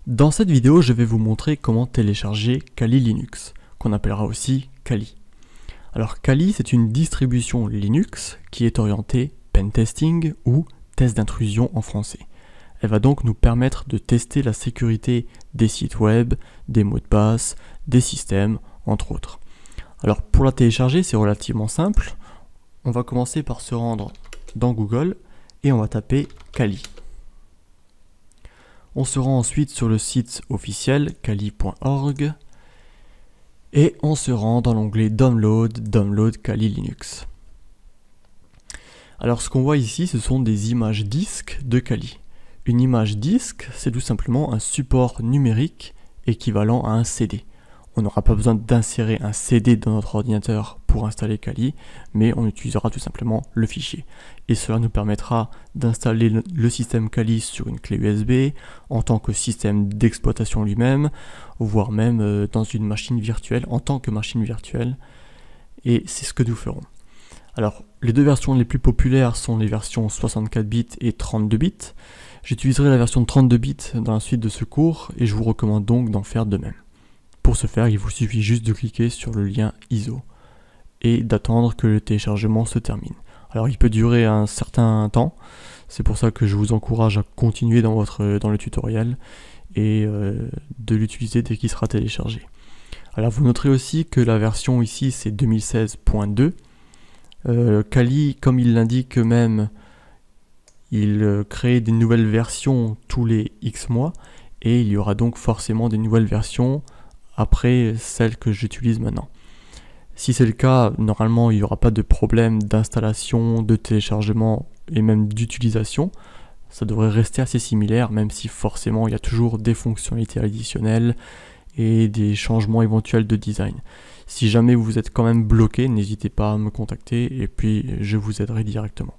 Dans cette vidéo, je vais vous montrer comment télécharger Kali Linux, qu'on appellera aussi Kali. Alors Kali, c'est une distribution Linux qui est orientée pentesting ou test d'intrusion en français. Elle va donc nous permettre de tester la sécurité des sites web, des mots de passe, des systèmes, entre autres. Alors pour la télécharger, c'est relativement simple. On va commencer par se rendre dans Google et on va taper Kali. On se rend ensuite sur le site officiel kali.org et on se rend dans l'onglet Download Kali Linux. Alors ce qu'on voit ici, ce sont des images disques de Kali. Une image disque, c'est tout simplement un support numérique équivalent à un CD. On n'aura pas besoin d'insérer un CD dans notre ordinateur pour installer Kali, mais on utilisera tout simplement le fichier. Et cela nous permettra d'installer le système Kali sur une clé USB, en tant que système d'exploitation lui-même, voire même dans une machine virtuelle, en tant que machine virtuelle. Et c'est ce que nous ferons. Alors, les deux versions les plus populaires sont les versions 64 bits et 32 bits. J'utiliserai la version 32 bits dans la suite de ce cours, et je vous recommande donc d'en faire de même. Pour ce faire, il vous suffit juste de cliquer sur le lien ISO et d'attendre que le téléchargement se termine. Alors il peut durer un certain temps, c'est pour ça que je vous encourage à continuer dans le tutoriel et de l'utiliser dès qu'il sera téléchargé. Alors vous noterez aussi que la version ici c'est 2016.2. Kali, comme il l'indique eux-mêmes, il crée des nouvelles versions tous les X mois et il y aura donc forcément des nouvelles versions après celle que j'utilise maintenant. Si c'est le cas, normalement il n'y aura pas de problème d'installation, de téléchargement et même d'utilisation. Ça devrait rester assez similaire, même si forcément il y a toujours des fonctionnalités additionnelles et des changements éventuels de design. Si jamais vous êtes quand même bloqué, n'hésitez pas à me contacter et puis je vous aiderai directement.